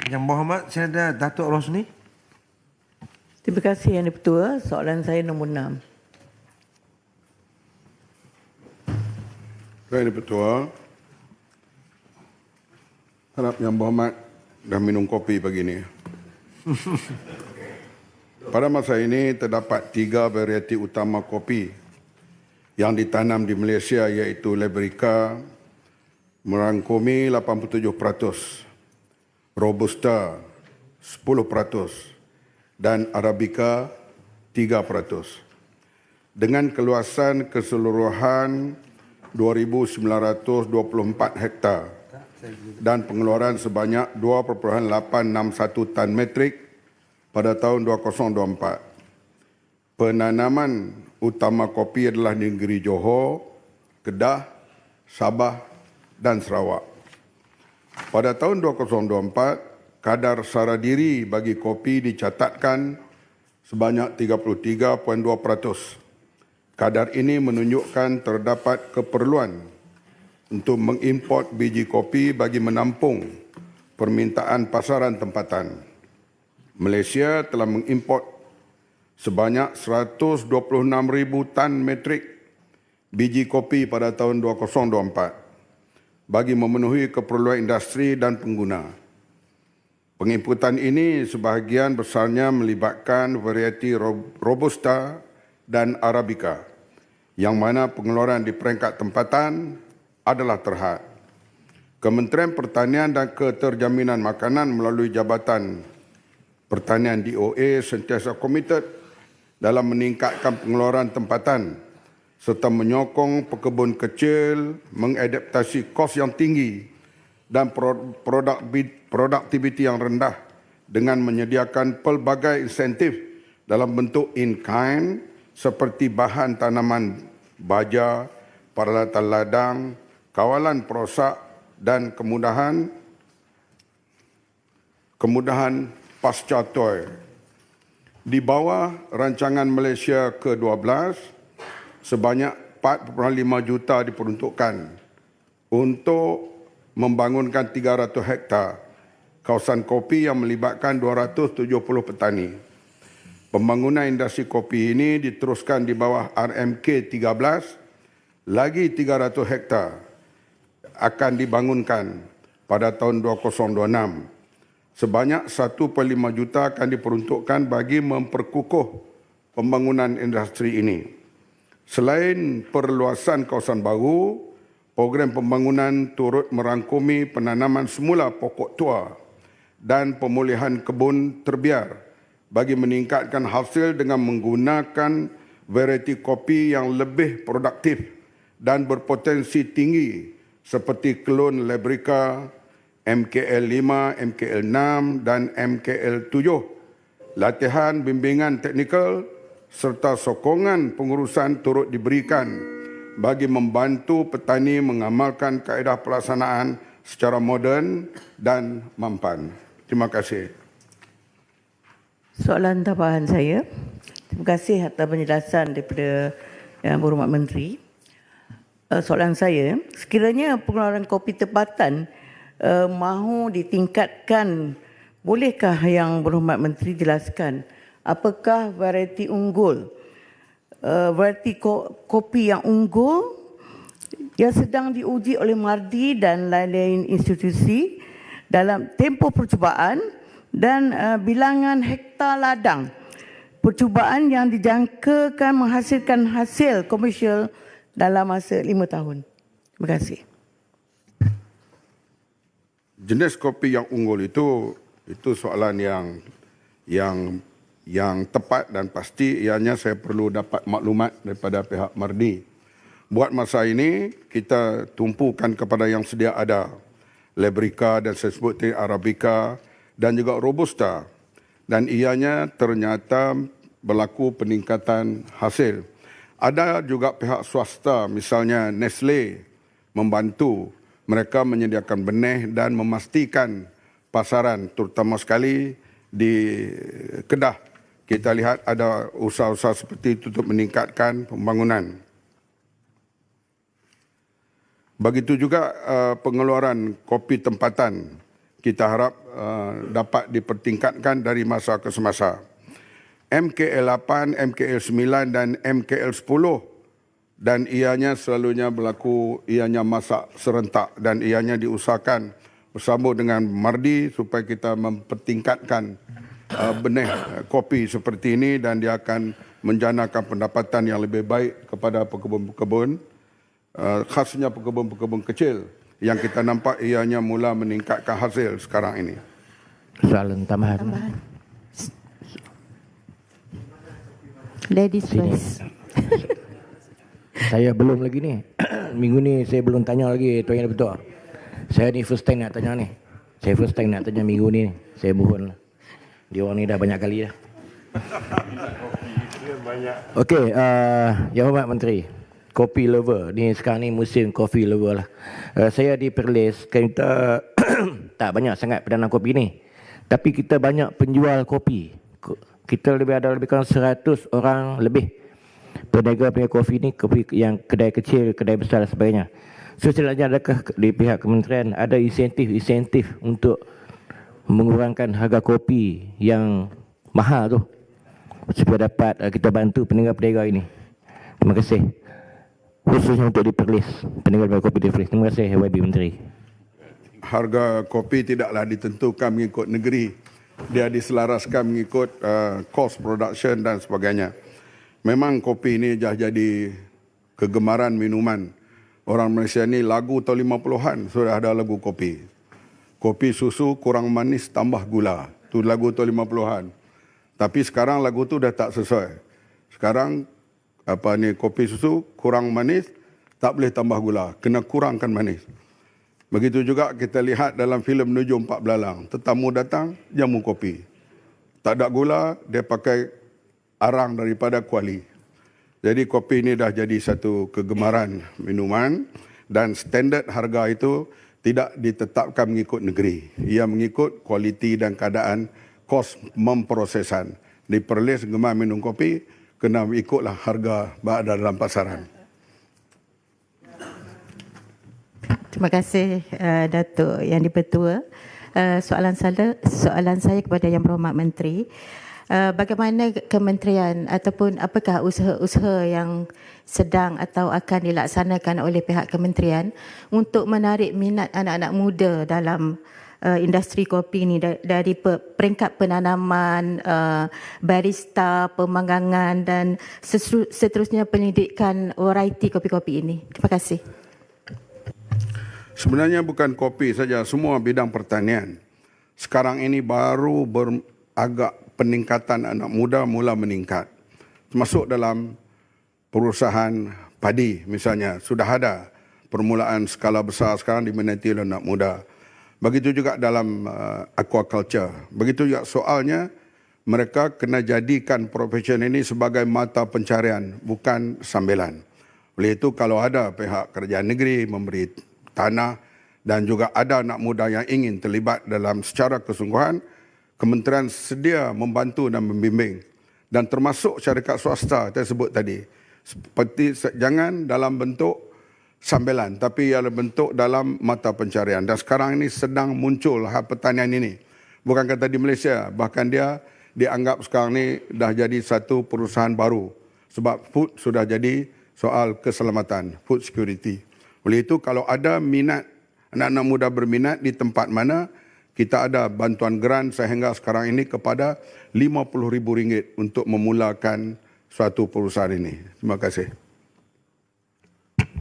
Yang Berhormat Senada Datuk Rosni. Terima kasih Yang Di-Pertua. Soalan saya nombor 6. Yang Di-Pertua, harap Yang Berhormat dah minum kopi pagi ni. Pada masa ini terdapat 3 varieti utama kopi yang ditanam di Malaysia, iaitu Liberica merangkumi 87%, Robusta 10% dan Arabica 3%. Dengan keluasan keseluruhan 2,924 hektar dan pengeluaran sebanyak 2,861 tan metrik pada tahun 2024. Penanaman utama kopi adalah di negeri Johor, Kedah, Sabah dan Sarawak. Pada tahun 2024, kadar sara diri bagi kopi dicatatkan sebanyak 33.2%. Kadar ini menunjukkan terdapat keperluan untuk mengimport biji kopi bagi menampung permintaan pasaran tempatan. Malaysia telah mengimport sebanyak 126,000 tan metrik biji kopi pada tahun 2024 bagi memenuhi keperluan industri dan pengguna. Pengimportan ini sebahagian besarnya melibatkan varieti Robusta dan Arabica, yang mana pengeluaran di peringkat tempatan adalah terhad. Kementerian Pertanian dan Keterjaminan Makanan melalui Jabatan Pertanian DOA sentiasa komited dalam meningkatkan pengeluaran tempatan serta menyokong pekebun kecil mengadaptasi kos yang tinggi dan produktiviti yang rendah dengan menyediakan pelbagai insentif dalam bentuk in-kind seperti bahan tanaman baja, peralatan ladang, kawalan perosak dan kemudahan pasca toil. Di bawah rancangan Malaysia ke-12, sebanyak 4.5 juta diperuntukkan untuk membangunkan 300 hektar kawasan kopi yang melibatkan 270 petani. Pembangunan industri kopi ini diteruskan di bawah RMK 13, lagi 300 hektar akan dibangunkan pada tahun 2026. Sebanyak 1.5 juta akan diperuntukkan bagi memperkukuh pembangunan industri ini. Selain perluasan kawasan baru, program pembangunan turut merangkumi penanaman semula pokok tua dan pemulihan kebun terbiar bagi meningkatkan hasil dengan menggunakan varieti kopi yang lebih produktif dan berpotensi tinggi seperti klon Liberica, MKL 5, MKL 6 dan MKL 7. Latihan bimbingan teknikal serta sokongan pengurusan turut diberikan bagi membantu petani mengamalkan kaedah pelaksanaan secara moden dan mampan. Terima kasih. Soalan tambahan saya. Terima kasih atas penjelasan daripada Yang Berhormat Menteri. Soalan saya, sekiranya pengeluaran kopi tempatan mahu ditingkatkan, bolehkah Yang Berhormat Menteri jelaskan apakah varieti unggul, varieti kopi yang unggul yang sedang diuji oleh MARDI dan lain-lain institusi dalam tempoh percubaan dan bilangan hektar ladang percubaan yang dijangkakan menghasilkan hasil komersial dalam masa 5 tahun. Terima kasih. Jenis kopi yang unggul itu soalan yang tepat dan pasti. Ianya saya perlu dapat maklumat daripada pihak MARDI. Buat masa ini kita tumpukan kepada yang sedia ada, Liberica dan saya sebut tadi Arabica dan juga Robusta, dan ianya ternyata berlaku peningkatan hasil. Ada juga pihak swasta, misalnya Nestle membantu mereka menyediakan benih dan memastikan pasaran, terutama sekali di Kedah. Kita lihat ada usaha-usaha seperti itu untuk meningkatkan pembangunan. Begitu juga pengeluaran kopi tempatan kita harap dapat dipertingkatkan dari masa ke semasa. MKL 8, MKL 9 dan MKL 10 dan ianya selalunya berlaku, ianya masak serentak dan ianya diusahakan bersama dengan Mardi supaya kita mempertingkatkan benih kopi seperti ini dan dia akan menjanakan pendapatan yang lebih baik kepada pekebun-pekebun, khasnya pekebun-pekebun kecil yang kita nampak ianya mula meningkatkan hasil sekarang ini. Soalan tambahan. Ladies Sini. first. Saya belum lagi ni. Minggu ni saya belum tanya lagi Tuan Yang Betul. Saya ni first time nak tanya ni. Saya first time nak tanya minggu ni. Saya mohon lah. Dia orang ni dah banyak kali dah. Okey, Yang Hormat Menteri. Kopi lover. Ni sekarang ni musim kopi lover lah. Saya di Perlis, kita tak banyak sangat pedanan kopi ni. Tapi kita banyak penjual kopi. Kita ada lebih kurang 100 orang lebih peniaga-peniaga kopi ni, kopi yang kedai kecil, kedai besar dan sebagainya. So sebenarnya adakah di pihak kementerian ada insentif untuk mengurangkan harga kopi yang mahal tu supaya dapat kita bantu peniaga-peniaga ini? Terima kasih. Khususnya untuk di Perlis, peniaga kopi di Perlis. Terima kasih YB Menteri. Harga kopi tidaklah ditentukan mengikut negeri. Dia diselaraskan mengikut cost production dan sebagainya. Memang kopi ini dah jadi kegemaran minuman. Orang Malaysia ni lagu tahun 50-an sudah ada lagu kopi. Kopi susu kurang manis tambah gula. Tu lagu tahun 50-an. Tapi sekarang lagu tu dah tak sesuai. Sekarang kopi susu kurang manis, tak boleh tambah gula. Kena kurangkan manis. Begitu juga kita lihat dalam filem Nujum Empat Belalang. Tetamu datang, jamu kopi. Tak ada gula, dia pakai arang daripada kuali. Jadi kopi ini dah jadi satu kegemaran minuman dan standard harga itu tidak ditetapkan mengikut negeri. Ia mengikut kualiti dan keadaan kos memprosesan. Di Perlis gemar minum kopi, kena ikutlah harga berada dalam pasaran. Terima kasih Datuk Yang Dipertua. Soalan saya kepada Yang Berhormat Menteri, bagaimana kementerian ataupun apakah usaha-usaha yang sedang atau akan dilaksanakan oleh pihak kementerian untuk menarik minat anak-anak muda dalam industri kopi ini dari peringkat penanaman, barista, pemanggangan dan seterusnya pendidikan variety kopi-kopi ini. Terima kasih. Sebenarnya bukan kopi saja, semua bidang pertanian. Sekarang ini baru agak peningkatan anak muda mula meningkat. Termasuk dalam perusahaan padi misalnya. Sudah ada permulaan skala besar sekarang diminati oleh anak muda. Begitu juga dalam aquaculture. Begitu juga soalnya mereka kena jadikan profesi ini sebagai mata pencarian, bukan sambilan. Oleh itu kalau ada pihak kerajaan negeri memberi tanah dan juga ada anak muda yang ingin terlibat dalam secara kesungguhan, kementerian sedia membantu dan membimbing. Dan termasuk syarikat swasta saya sebut tadi. Seperti jangan dalam bentuk sambilan, tapi ialah bentuk dalam mata pencarian. Dan sekarang ini sedang muncul hal pertanian ini. Bukan kata di Malaysia, bahkan dia dianggap sekarang ini dah jadi satu perusahaan baru. Sebab food sudah jadi soal keselamatan, food security. Oleh itu kalau ada minat, anak-anak muda berminat di tempat mana, kita ada bantuan grant sehingga sekarang ini kepada RM50,000 untuk memulakan suatu perusahaan ini. Terima kasih.